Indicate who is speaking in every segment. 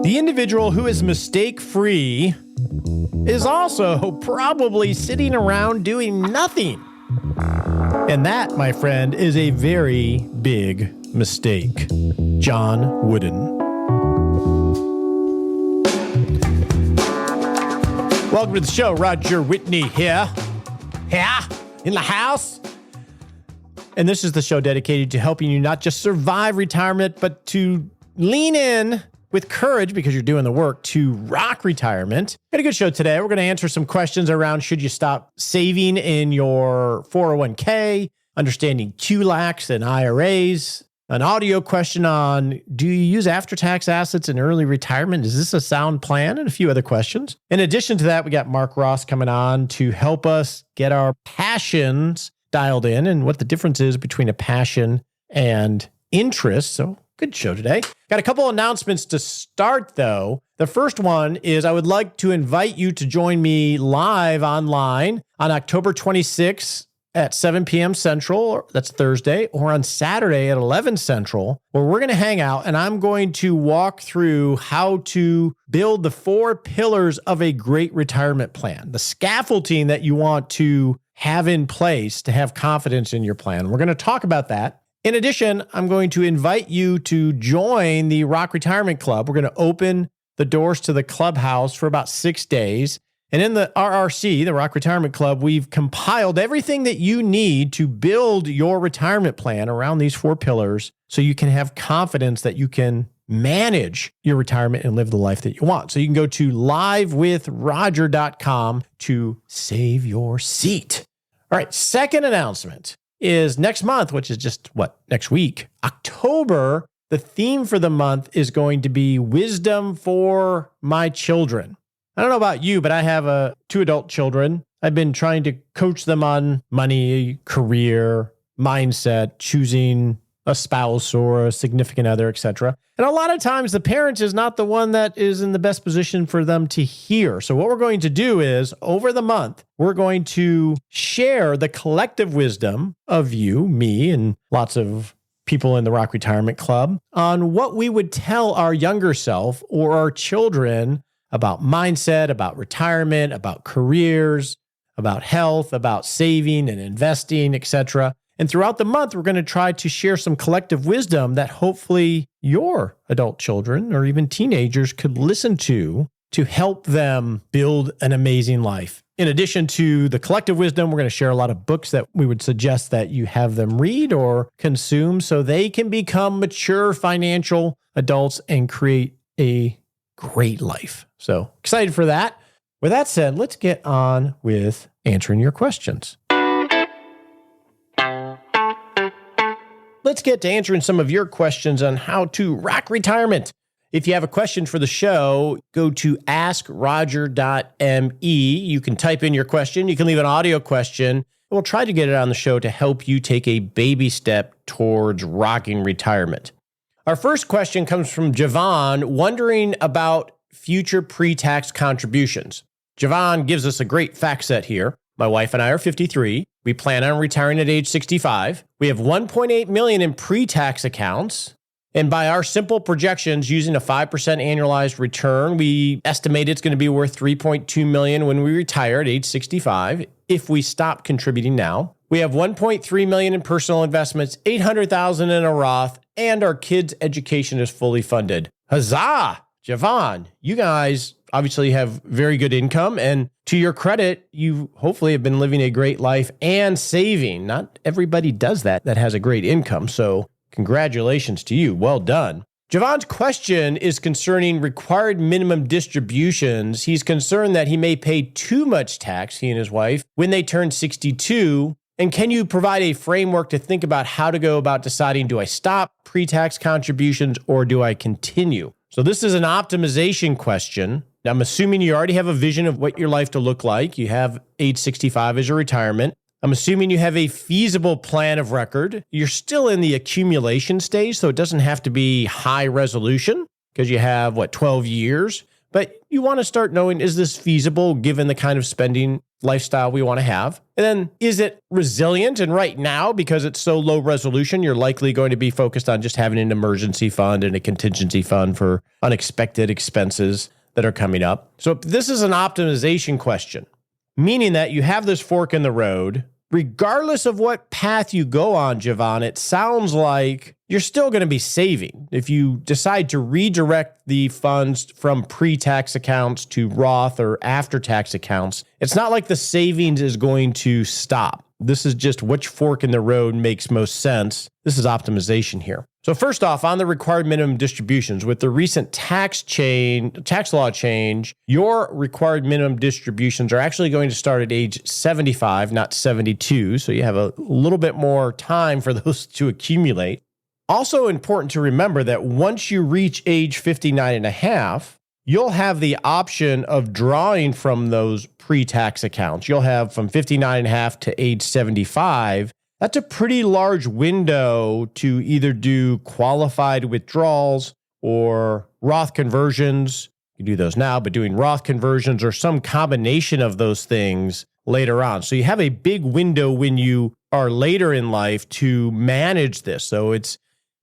Speaker 1: The individual who is mistake-free is also probably sitting around doing nothing. And that, my friend, is a very big mistake. John Wooden. Welcome to the show. Roger Whitney here. In the house. And this is the show dedicated to helping you not just survive retirement, but to lean in with courage, because you're doing the work, to rock retirement. Got a good show today. We're going to answer some questions around should you stop saving in your 401k, understanding QLACS and IRAs, an audio question on do you use after-tax assets in early retirement? Is this a sound plan? And a few other questions. In addition to that, we got Mark Ross coming on to help us get our passions dialed in and what the difference is between a passion and interest. So good show today. Got a couple announcements to start, though. The first one is I would like to invite you to join me live online on October 26th at 7 p.m. Central, that's Thursday, or on Saturday at 11 Central, where we're going to hang out and I'm going to walk through how to build the 4 pillars of a great retirement plan, the scaffolding that you want to have in place to have confidence in your plan. We're going to talk about that. In addition, I'm going to invite you to join the Rock Retirement Club. We're going to open the doors to the clubhouse for about 6 days. And in the RRC, the Rock Retirement Club, we've compiled everything that you need to build your retirement plan around these 4 pillars so you can have confidence that you can manage your retirement and live the life that you want. So you can go to livewithroger.com to save your seat. All right, second announcement is next month, which is just next week, October, the theme for the month is going to be wisdom for my children. I don't know about you, but I have 2 adult children. I've been trying to coach them on money, career, mindset, choosing a spouse or a significant other, etc. And a lot of times the parent is not the one that is in the best position for them to hear. So what we're going to do is over the month, we're going to share the collective wisdom of you, me, and lots of people in the Rock Retirement Club on what we would tell our younger self or our children about mindset, about retirement, about careers, about health, about saving and investing, etc. And throughout the month, we're going to try to share some collective wisdom that hopefully your adult children or even teenagers could listen to help them build an amazing life. In addition to the collective wisdom, we're going to share a lot of books that we would suggest that you have them read or consume so they can become mature financial adults and create a great life. So excited for that. With that said, let's get on with answering your questions. Let's get to answering some of your questions on how to rock retirement. If you have a question for the show, go to askroger.me. You can type in your question. You can leave an audio question. We'll try to get it on the show to help you take a baby step towards rocking retirement. Our first question comes from Javon, wondering about future pre-tax contributions. Javon gives us a great fact set here. My wife and I are 53. We plan on retiring at age 65. We have $1.8 million in pre-tax accounts. And by our simple projections, using a 5% annualized return, we estimate it's going to be worth $3.2 million when we retire at age 65 if we stop contributing now. We have $1.3 million in personal investments, $800,000 in a Roth, and our kids' education is fully funded. Huzzah! Javon, you guys obviously have very good income, and to your credit, you hopefully have been living a great life and saving. Not everybody does that has a great income, so congratulations to you. Well done. Javon's question is concerning required minimum distributions. He's concerned that he may pay too much tax, he and his wife, when they turn 62. And can you provide a framework to think about how to go about deciding, do I stop pre-tax contributions or do I continue? So this is an optimization question. I'm assuming you already have a vision of what your life to look like. You have age 65 as your retirement. I'm assuming you have a feasible plan of record. You're still in the accumulation stage, so it doesn't have to be high resolution because you have, 12 years. But you want to start knowing, is this feasible given the kind of spending lifestyle we want to have? And then is it resilient? And right now, because it's so low resolution, you're likely going to be focused on just having an emergency fund and a contingency fund for unexpected expenses that are coming up. So this is an optimization question, meaning that you have this fork in the road. Regardless of what path you go on, Javon, it sounds like you're still going to be saving. If you decide to redirect the funds from pre-tax accounts to Roth or after-tax accounts, it's not like the savings is going to stop. This is just which fork in the road makes most sense. This is optimization here. So first off, on the required minimum distributions, with the recent tax law change, your required minimum distributions are actually going to start at age 75, not 72. So you have a little bit more time for those to accumulate. Also important to remember that once you reach age 59 and a half, you'll have the option of drawing from those pre-tax accounts. You'll have from 59 and a half to age 75. That's a pretty large window to either do qualified withdrawals or Roth conversions. You do those now, but doing Roth conversions or some combination of those things later on. So you have a big window when you are later in life to manage this. So it's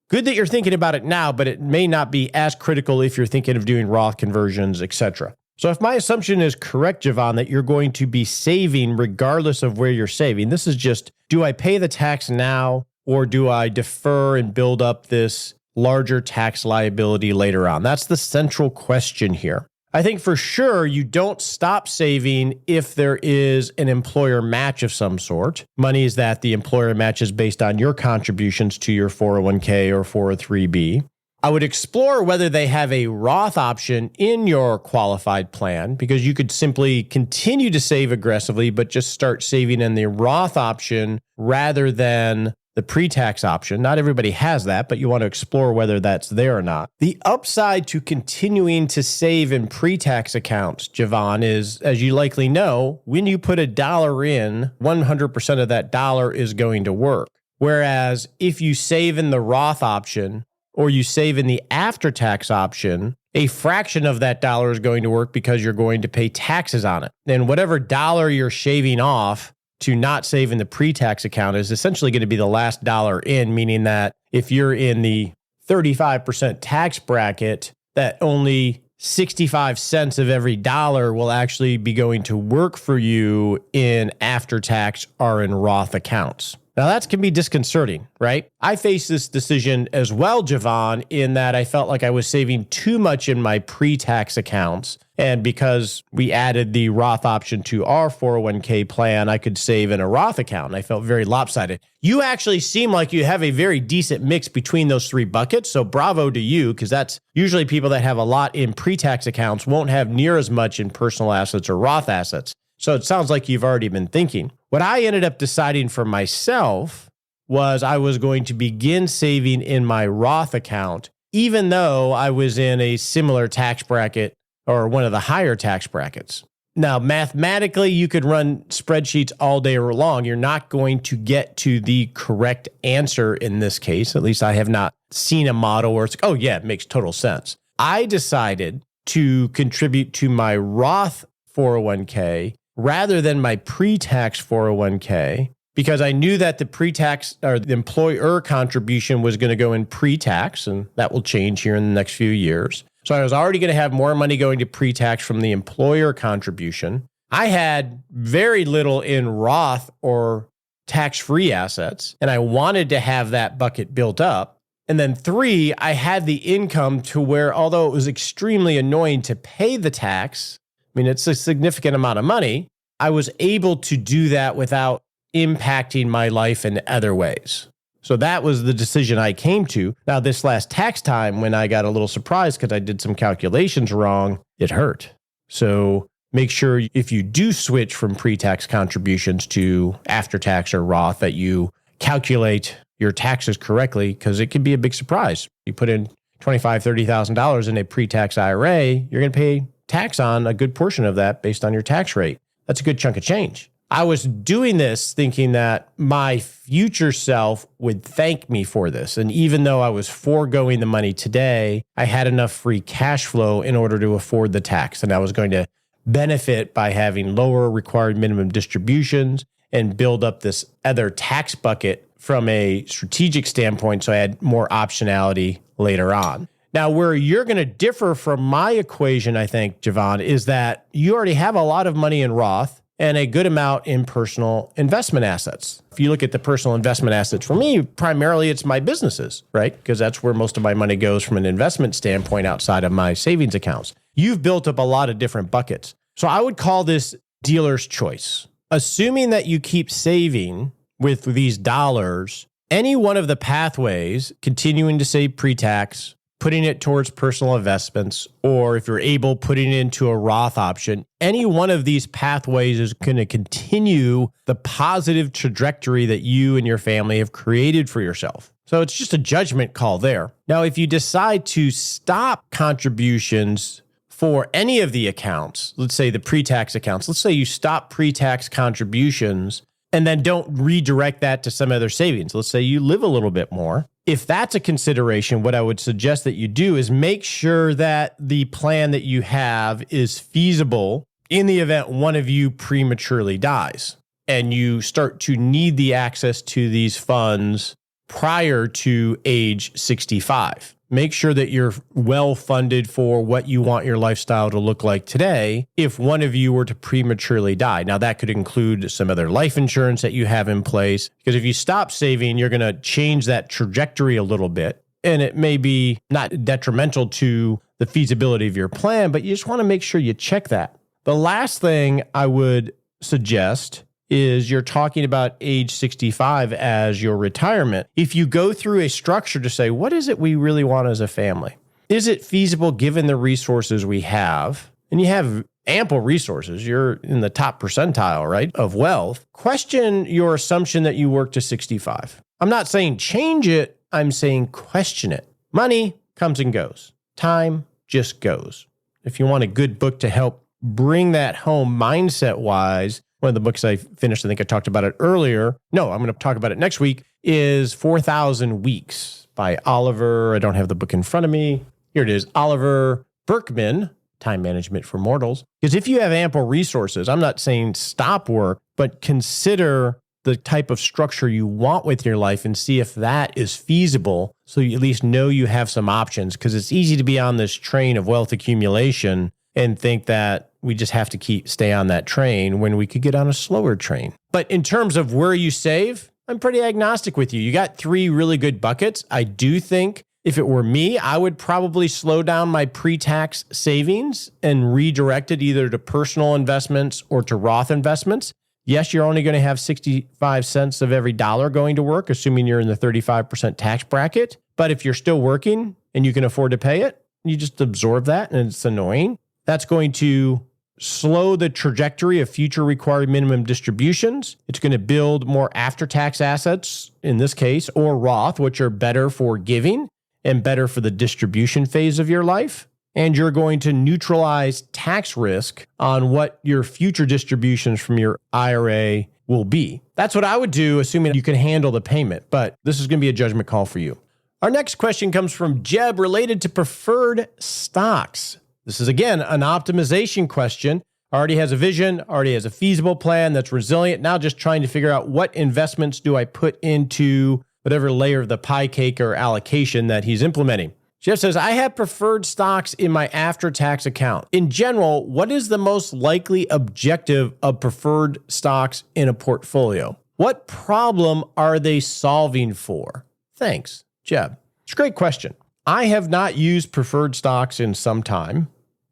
Speaker 1: good that you're thinking about it now, but it may not be as critical if you're thinking of doing Roth conversions, etc. So if my assumption is correct, Javon, that you're going to be saving regardless of where you're saving, this is just, do I pay the tax now or do I defer and build up this larger tax liability later on? That's the central question here. I think for sure you don't stop saving if there is an employer match of some sort. Money is that the employer matches based on your contributions to your 401k or 403b. I would explore whether they have a Roth option in your qualified plan, because you could simply continue to save aggressively, but just start saving in the Roth option rather than the pre-tax option. Not everybody has that, but you want to explore whether that's there or not. The upside to continuing to save in pre-tax accounts, Javon, is, as you likely know, when you put $1 in, 100% of that dollar is going to work. Whereas if you save in the Roth option, or you save in the after-tax option, a fraction of that dollar is going to work because you're going to pay taxes on it. And whatever dollar you're shaving off to not save in the pre-tax account is essentially going to be the last dollar in, meaning that if you're in the 35% tax bracket, that only 65 cents of every dollar will actually be going to work for you in after-tax or in Roth accounts. Now, that can be disconcerting, right? I faced this decision as well, Javon, in that I felt like I was saving too much in my pre-tax accounts. And because we added the Roth option to our 401k plan, I could save in a Roth account. And I felt very lopsided. You actually seem like you have a very decent mix between those three buckets. So bravo to you, because that's usually people that have a lot in pre-tax accounts won't have near as much in personal assets or Roth assets. So it sounds like you've already been thinking. What I ended up deciding for myself was I was going to begin saving in my Roth account, even though I was in a similar tax bracket or one of the higher tax brackets. Now, mathematically, you could run spreadsheets all day long. You're not going to get to the correct answer in this case. At least I have not seen a model where it's, oh yeah, it makes total sense. I decided to contribute to my Roth 401k rather than my pre-tax 401k, because I knew that the pre-tax or the employer contribution was going to go in pre-tax, and that will change here in the next few years. So I was already going to have more money going to pre-tax from the employer contribution. I had very little in Roth or tax-free assets, and I wanted to have that bucket built up. And then 3, I had the income to where, although it was extremely annoying to pay the tax, I mean, it's a significant amount of money, I was able to do that without impacting my life in other ways. So that was the decision I came to. Now, this last tax time, when I got a little surprised because I did some calculations wrong, it hurt. So make sure if you do switch from pre-tax contributions to after-tax or Roth that you calculate your taxes correctly, because it could be a big surprise. You put in $25,000, $30,000 in a pre-tax IRA, you're going to pay tax on a good portion of that based on your tax rate. That's a good chunk of change. I was doing this thinking that my future self would thank me for this. And even though I was foregoing the money today, I had enough free cash flow in order to afford the tax. And I was going to benefit by having lower required minimum distributions and build up this other tax bucket from a strategic standpoint, so I had more optionality later on. Now, where you're going to differ from my equation, I think, Javon, is that you already have a lot of money in Roth and a good amount in personal investment assets. If you look at the personal investment assets, for me, primarily it's my businesses, right? Because that's where most of my money goes from an investment standpoint outside of my savings accounts. You've built up a lot of different buckets. So I would call this dealer's choice. Assuming that you keep saving with these dollars, any one of the pathways, continuing to save pre-tax, putting it towards personal investments, or if you're able, putting it into a Roth option, any one of these pathways is going to continue the positive trajectory that you and your family have created for yourself. So it's just a judgment call there. Now, if you decide to stop contributions for any of the accounts, let's say the pre-tax accounts, let's say you stop pre-tax contributions and then don't redirect that to some other savings. Let's say you live a little bit more. If that's a consideration, what I would suggest that you do is make sure that the plan that you have is feasible in the event one of you prematurely dies and you start to need the access to these funds prior to age 65. Make sure that you're well funded for what you want your lifestyle to look like today if one of you were to prematurely die. Now, that could include some other life insurance that you have in place, because if you stop saving, you're going to change that trajectory a little bit. And it may be not detrimental to the feasibility of your plan, but you just want to make sure you check that. The last thing I would suggest is you're talking about age 65 as your retirement. If you go through a structure to say, what is it we really want as a family? Is it feasible given the resources we have? And you have ample resources. You're in the top percentile, right, of wealth. Question your assumption that you work to 65. I'm not saying change it. I'm saying question it. Money comes and goes. Time just goes. If you want a good book to help bring that home mindset-wise, one of the books I finished, I think I talked about it earlier. No, I'm going to talk about it next week, is 4,000 Weeks by Oliver. I don't have the book in front of me. Here it is. Oliver Burkeman, Time Management for Mortals. Because if you have ample resources, I'm not saying stop work, but consider the type of structure you want with your life and see if that is feasible so you at least know you have some options. Because it's easy to be on this train of wealth accumulation and think that we just have to stay on that train when we could get on a slower train. But in terms of where you save, I'm pretty agnostic with you. You got 3 really good buckets. I do think if it were me, I would probably slow down my pre-tax savings and redirect it either to personal investments or to Roth investments. Yes, you're only going to have 65 cents of every dollar going to work, assuming you're in the 35% tax bracket. But if you're still working and you can afford to pay it, you just absorb that, and it's annoying. That's going to slow the trajectory of future required minimum distributions. It's going to build more after-tax assets, in this case, or Roth, which are better for giving and better for the distribution phase of your life. And you're going to neutralize tax risk on what your future distributions from your IRA will be. That's what I would do, assuming you can handle the payment. But this is going to be a judgment call for you. Our next question comes from Jeb related to preferred stocks. This is, again, an optimization question. Already has a vision, already has a feasible plan that's resilient. Now just trying to figure out what investments do I put into whatever layer of the pie cake or allocation that he's implementing. Jeff says, I have preferred stocks in my after-tax account. In general, what is the most likely objective of preferred stocks in a portfolio? What problem are they solving for? Thanks, Jeb. It's a great question. I have not used preferred stocks in some time.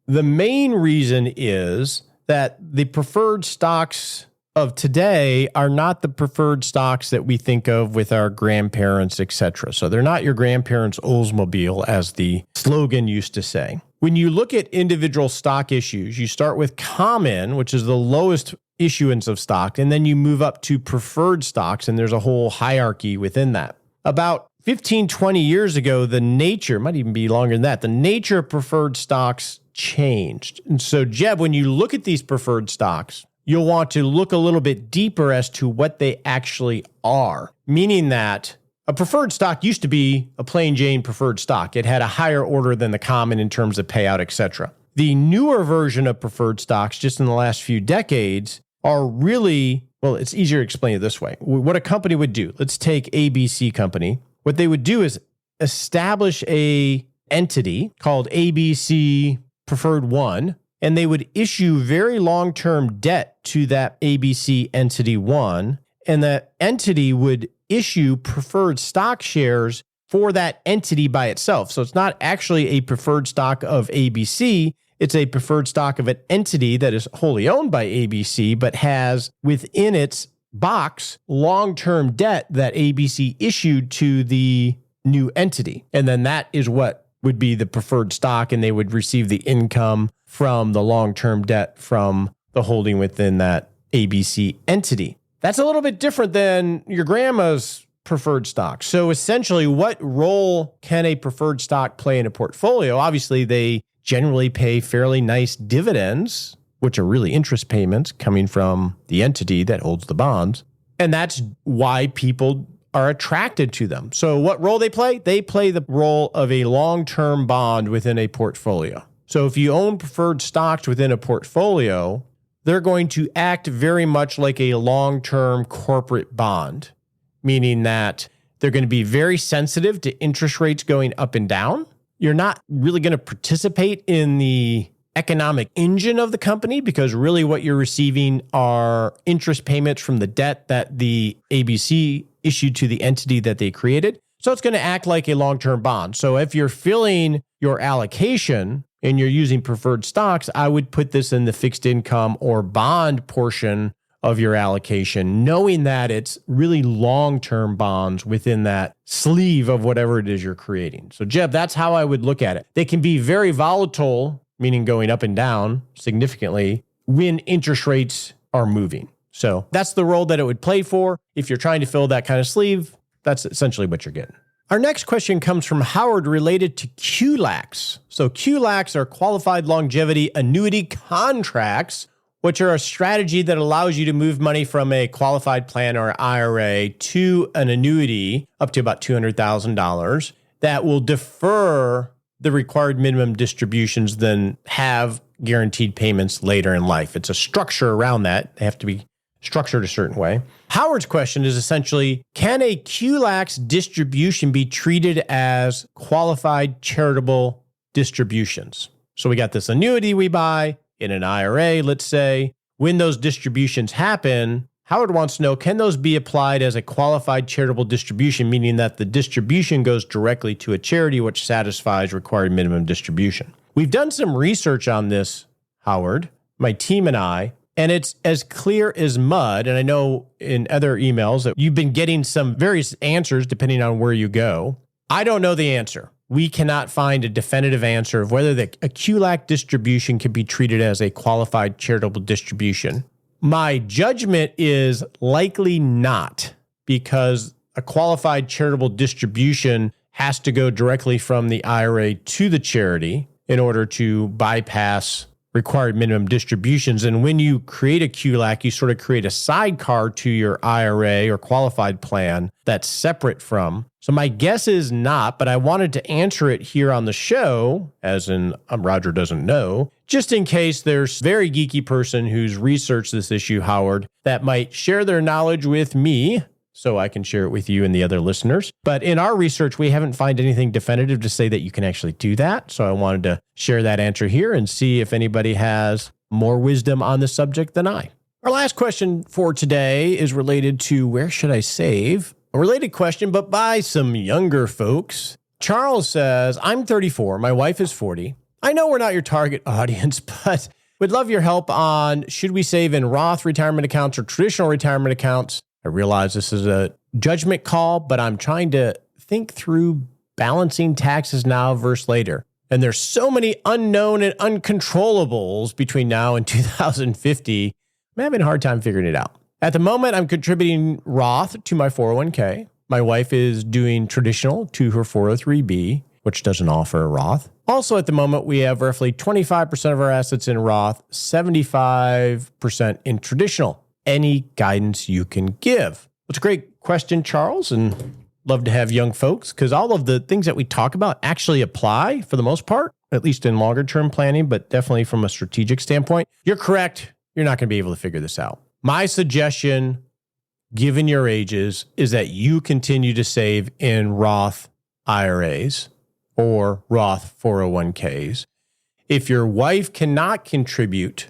Speaker 1: The main reason is that the preferred stocks of today are not the preferred stocks that we think of with our grandparents, etc. So they're not your grandparents' Oldsmobile, as the slogan used to say. When you look at individual stock issues, you start with common, which is the lowest issuance of stock, and then you move up to preferred stocks, and there's a whole hierarchy within that. About 15, 20 years ago, the nature, might even be longer than that, the nature of preferred stocks changed. And so, Jeb, when you look at these preferred stocks, you'll want to look a little bit deeper as to what they actually are, meaning that a preferred stock used to be a plain Jane preferred stock. It had a higher order than the common in terms of payout, etc. The newer version of preferred stocks, just in the last few decades, are really, well, it's easier to explain it this way. What a company would do, let's take ABC Company. What they would do is establish a entity called ABC Preferred 1, and they would issue very long-term debt to that ABC Entity 1, and that entity would issue preferred stock shares for that entity by itself. So it's not actually a preferred stock of ABC. It's a preferred stock of an entity that is wholly owned by ABC, but has within its box long-term debt that ABC issued to the new entity. And then that is what would be the preferred stock, and they would receive the income from the long-term debt from the holding within that ABC entity. That's a little bit different than your grandma's preferred stock. So essentially, what role can a preferred stock play in a portfolio? Obviously, they generally pay fairly nice dividends, which are really interest payments coming from the entity that holds the bonds. And that's why people are attracted to them. So what role they play? They play the role of a long-term bond within a portfolio. So if you own preferred stocks within a portfolio, they're going to act very much like a long-term corporate bond, meaning that they're going to be very sensitive to interest rates going up and down. You're not really going to participate in the economic engine of the company because really what you're receiving are interest payments from the debt that the ABC issued to the entity that they created. So it's going to act like a long-term bond. So if you're filling your allocation and you're using preferred stocks, I would put this in the fixed income or bond portion of your allocation, knowing that it's really long-term bonds within that sleeve of whatever it is you're creating. So Jeb, that's how I would look at it. They can be very volatile, meaning going up and down significantly when interest rates are moving. So that's the role that it would play for. If you're trying to fill that kind of sleeve, that's essentially what you're getting. Our next question comes from Howard related to QLACS. So QLACS are qualified longevity annuity contracts, which are a strategy that allows you to move money from a qualified plan or IRA to an annuity up to about $200,000 that will defer the required minimum distributions, then have guaranteed payments later in life. It's a structure around that. They have to be structured a certain way. Howard's question is essentially, can a QLACS distribution be treated as qualified charitable distributions? So we got this annuity we buy in an IRA, let's say. When those distributions happen, Howard wants to know, can those be applied as a qualified charitable distribution, meaning that the distribution goes directly to a charity which satisfies required minimum distribution? We've done some research on this, Howard, my team and I, and it's as clear as mud. And I know in other emails that you've been getting some various answers depending on where you go. I don't know the answer. We cannot find a definitive answer of whether a QLAC distribution can be treated as a qualified charitable distribution. My judgment is likely not, because a qualified charitable distribution has to go directly from the IRA to the charity in order to bypass required minimum distributions. And when you create a QLAC, you sort of create a sidecar to your IRA or qualified plan that's separate from. So my guess is not, but I wanted to answer it here on the show, as in Roger doesn't know, just in case there's a very geeky person who's researched this issue, Howard, that might share their knowledge with me so I can share it with you and the other listeners. But in our research, we haven't found anything definitive to say that you can actually do that. So I wanted to share that answer here and see if anybody has more wisdom on the subject than I. Our last question for today is related to where should I save? A related question, but by some younger folks. Charles says, I'm 34, my wife is 40. I know we're not your target audience, but would love your help on should we save in Roth retirement accounts or traditional retirement accounts? I realize this is a judgment call, but I'm trying to think through balancing taxes now versus later. And there's so many unknown and uncontrollables between now and 2050. I'm having a hard time figuring it out. At the moment, I'm contributing Roth to my 401k. My wife is doing traditional to her 403b, which doesn't offer a Roth. Also, at the moment, we have roughly 25% of our assets in Roth, 75% in traditional. Any guidance you can give? It's a great question, Charles, and love to have young folks because all of the things that we talk about actually apply for the most part, at least in longer term planning, but definitely from a strategic standpoint. You're correct. You're not going to be able to figure this out. My suggestion, given your ages, is that you continue to save in Roth IRAs or Roth 401ks. If your wife cannot contribute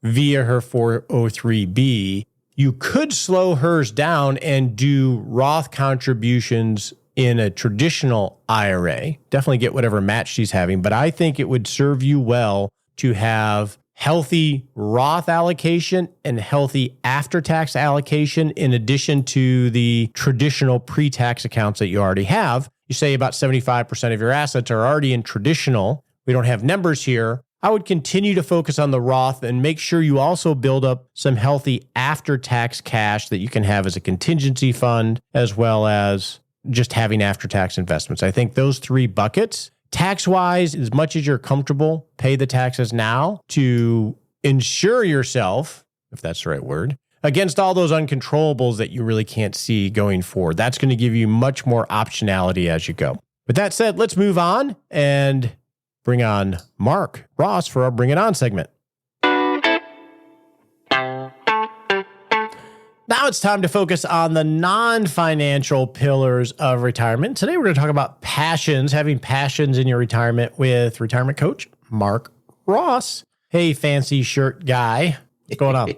Speaker 1: via her 403b, you could slow hers down and do Roth contributions in a traditional IRA. Definitely get whatever match she's having, but I think it would serve you well to have healthy Roth allocation and healthy after-tax allocation in addition to the traditional pre-tax accounts that you already have. You say about 75% of your assets are already in traditional. We don't have numbers here. I would continue to focus on the Roth and make sure you also build up some healthy after-tax cash that you can have as a contingency fund, as well as just having after-tax investments. I think those three buckets, tax-wise, as much as you're comfortable, pay the taxes now to insure yourself, if that's the right word, against all those uncontrollables that you really can't see going forward. That's going to give you much more optionality as you go. With that said, let's move on and bring on Mark Ross for our Bring It On segment. Now it's time to focus on the non-financial pillars of retirement. Today we're going to talk about passions, having passions in your retirement with retirement coach Mark Ross. Hey, fancy shirt guy. What's going on?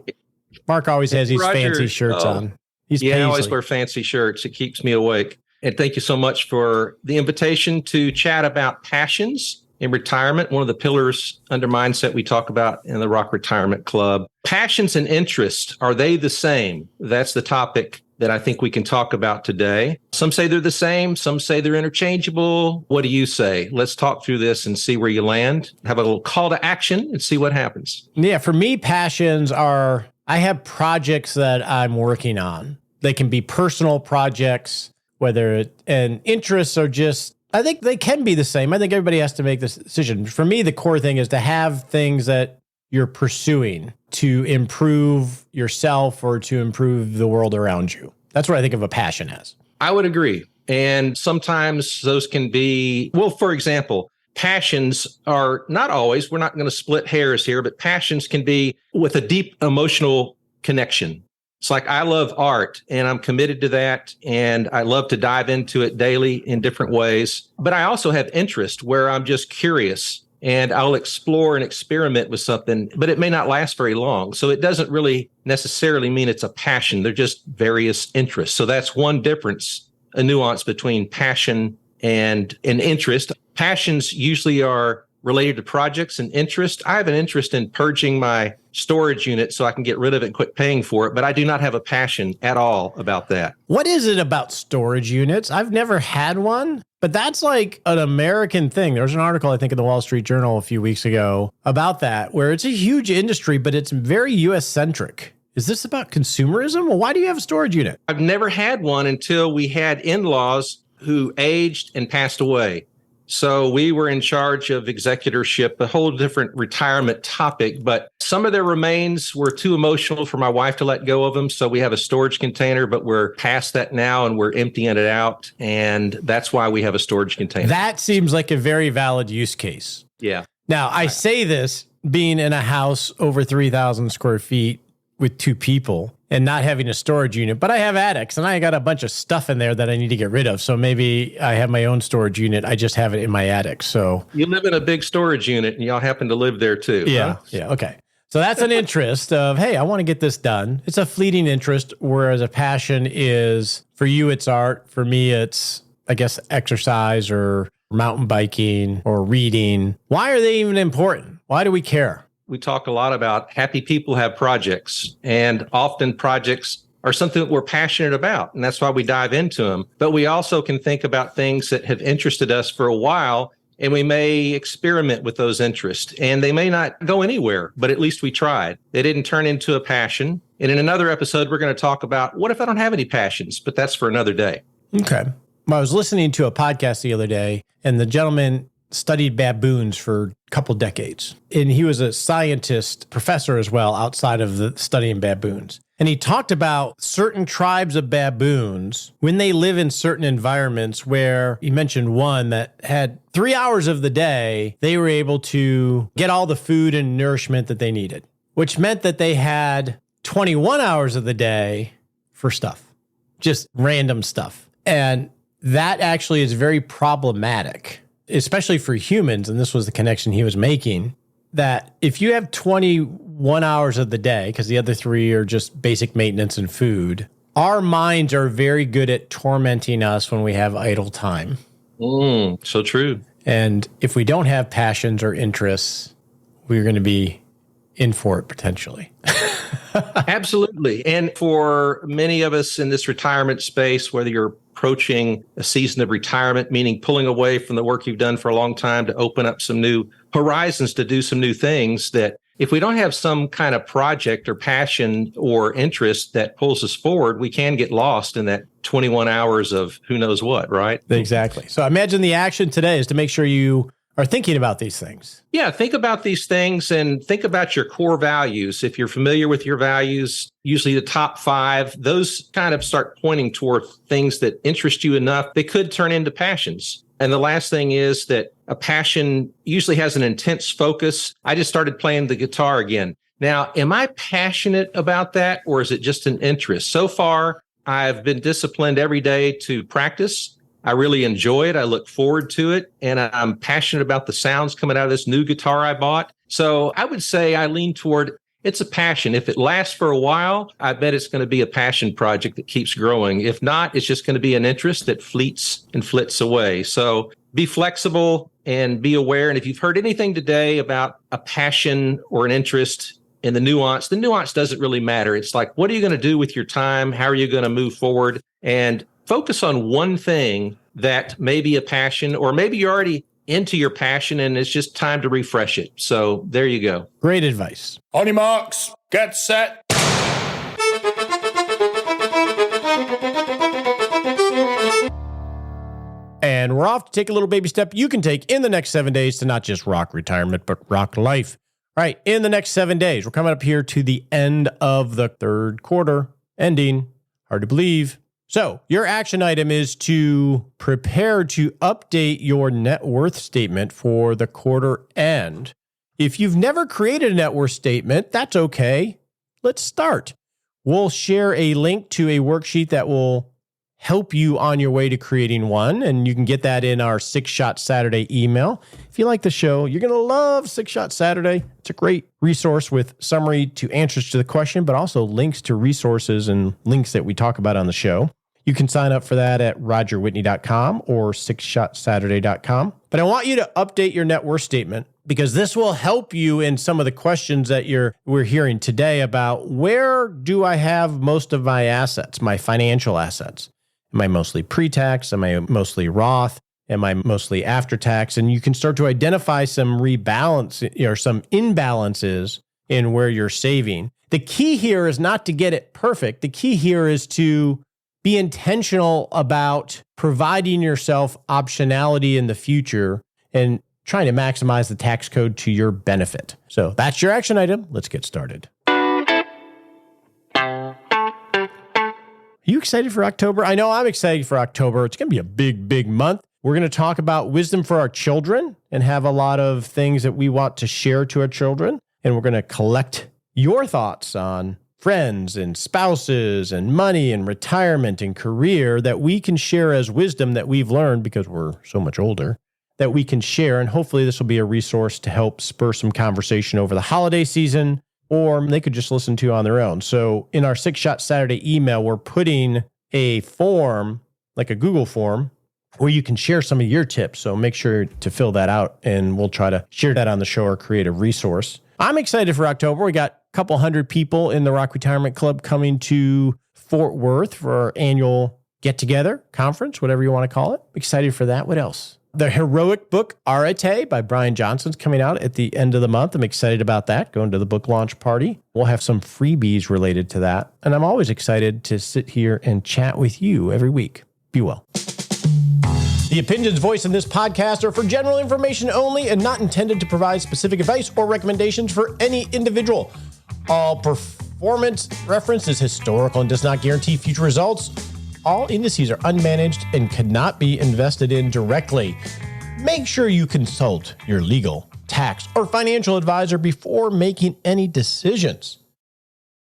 Speaker 1: Mark always has these fancy shirts on. He's
Speaker 2: I always wear fancy shirts. It keeps me awake. And thank you so much for the invitation to chat about passions in retirement. One of the pillars under mindset we talk about in the Rock Retirement Club. Passions and interests, are they the same? That's the topic that I think we can talk about today. Some say they're the same. Some say they're interchangeable. What do you say? Let's talk through this and see where you land. Have a little call to action and see what happens.
Speaker 1: Yeah, for me, passions are, I have projects that I'm working on. They can be personal projects, and interests are just, I think they can be the same. I think everybody has to make this decision. For me, the core thing is to have things that you're pursuing to improve yourself or to improve the world around you. That's what I think of a passion as.
Speaker 2: I would agree. And sometimes those can be, well, for example, passions are not always, we're not going to split hairs here, but passions can be with a deep emotional connection. It's like, I love art and I'm committed to that. And I love to dive into it daily in different ways. But I also have interest where I'm just curious and I'll explore and experiment with something, but it may not last very long. So it doesn't really necessarily mean it's a passion. They're just various interests. So that's one difference, a nuance between passion and an interest. Passions usually are related to projects and interest. I have an interest in purging my storage unit so I can get rid of it and quit paying for it, but I do not have a passion at all about that.
Speaker 1: What is it about storage units? I've never had one, but that's like an American thing. There was an article, I think, in the Wall Street Journal a few weeks ago about that, where it's a huge industry, but it's very U.S.-centric. Is this about consumerism? Well, why do you have a storage unit?
Speaker 2: I've never had one until we had in-laws who aged and passed away. So we were in charge of executorship, a whole different retirement topic, but some of their remains were too emotional for my wife to let go of them. So we have a storage container, but we're past that now and we're emptying it out. And that's why we have a storage container.
Speaker 1: That seems like a very valid use case.
Speaker 2: Yeah.
Speaker 1: Now, I say this being in a house over 3,000 square feet with two people and not having a storage unit, but I have attics and I got a bunch of stuff in there that I need to get rid of. So maybe I have my own storage unit. I just have it in my attic. So
Speaker 2: you live in a big storage unit and y'all happen to live there too.
Speaker 1: Yeah.
Speaker 2: Huh?
Speaker 1: Yeah. Okay. So that's an interest of, hey, I want to get this done. It's a fleeting interest, whereas a passion is, for you, it's art. For me, it's, I guess, exercise or mountain biking or reading. Why are they even important? Why do we care?
Speaker 2: We talk a lot about happy people have projects, and often projects are something that we're passionate about, and that's why we dive into them. But we also can think about things that have interested us for a while, and we may experiment with those interests, and they may not go anywhere, but at least we tried. They didn't turn into a passion. And in another episode, we're going to talk about what if I don't have any passions, but that's for another day.
Speaker 1: Okay. I was listening to a podcast the other day, and the gentleman studied baboons for a couple decades. And he was a scientist, professor as well, outside of the studying baboons. And he talked about certain tribes of baboons when they live in certain environments where he mentioned one that had 3 hours of the day, they were able to get all the food and nourishment that they needed, which meant that they had 21 hours of the day for stuff, just random stuff. And that actually is very problematic, especially for humans. And this was the connection he was making, that if you have 21 hours of the day, because the other 3 are just basic maintenance and food, our minds are very good at tormenting us when we have idle time.
Speaker 2: So true.
Speaker 1: And if we don't have passions or interests, we're going to be in for it potentially.
Speaker 2: Absolutely. And for many of us in this retirement space, whether you're approaching a season of retirement, meaning pulling away from the work you've done for a long time to open up some new horizons, to do some new things, that if we don't have some kind of project or passion or interest that pulls us forward, we can get lost in that 21 hours of who knows what, right?
Speaker 1: Exactly. So I imagine the action today is to make sure you are thinking about these things.
Speaker 2: Yeah, think about these things and think about your core values. If you're familiar with your values, usually the top 5, those kind of start pointing toward things that interest you enough, they could turn into passions. And the last thing is that a passion usually has an intense focus. I just started playing the guitar again. Now, am I passionate about that, or is it just an interest? So far, I've been disciplined every day to practice. I really enjoy it. I look forward to it. And I'm passionate about the sounds coming out of this new guitar I bought. So I would say I lean toward it's a passion. If it lasts for a while, I bet it's going to be a passion project that keeps growing. If not, it's just going to be an interest that fleets and flits away. So be flexible and be aware. And if you've heard anything today about a passion or an interest in the nuance doesn't really matter. It's like, what are you going to do with your time? How are you going to move forward? And focus on one thing that may be a passion, or maybe you're already into your passion and it's just time to refresh it. So there you go.
Speaker 1: Great advice.
Speaker 3: On your marks, get set.
Speaker 1: And we're off to take a little baby step you can take in the next 7 days to not just rock retirement, but rock life. All right, in the next 7 days, we're coming up here to the end of the third quarter, ending. Hard to believe. So your action item is to prepare to update your net worth statement for the quarter end. If you've never created a net worth statement, that's okay. Let's start. We'll share a link to a worksheet that will help you on your way to creating one, and you can get that in our 6-Shot Saturday email. If you like the show, you're going to love 6-Shot Saturday. It's a great resource with summary to answers to the question, but also links to resources and links that we talk about on the show. You can sign up for that at rogerwhitney.com or 6shotsaturday.com. But I want you to update your net worth statement, because this will help you in some of the questions that we're hearing today about where do I have most of my assets, my financial assets? Am I mostly pre-tax? Am I mostly Roth? Am I mostly after-tax? And you can start to identify some rebalance or some imbalances in where you're saving. The key here is not to get it perfect. The key here is to be intentional about providing yourself optionality in the future and trying to maximize the tax code to your benefit. So that's your action item. Let's get started. Are you excited for October? I know I'm excited for October. It's going to be a big, big month. We're going to talk about wisdom for our children and have a lot of things that we want to share to our children. And we're going to collect your thoughts on friends and spouses and money and retirement and career that we can share as wisdom that we've learned because we're so much older, that we can share. And hopefully this will be a resource to help spur some conversation over the holiday season, or they could just listen to on their own. So in our 6-Shot Saturday email, we're putting a form, like a Google form, where you can share some of your tips. So make sure to fill that out, and we'll try to share that on the show or create a resource. I'm excited for October. We got a couple hundred people in the Rock Retirement Club coming to Fort Worth for our annual get-together, conference, whatever you want to call it. Excited for that. What else? The heroic book, Arete by Brian Johnson's coming out at the end of the month. I'm excited about that, going to the book launch party. We'll have some freebies related to that. And I'm always excited to sit here and chat with you every week. Be well. The opinions voiced in this podcast are for general information only and not intended to provide specific advice or recommendations for any individual. All performance reference is historical and does not guarantee future results. All indices are unmanaged and cannot be invested in directly. Make sure you consult your legal, tax, or financial advisor before making any decisions.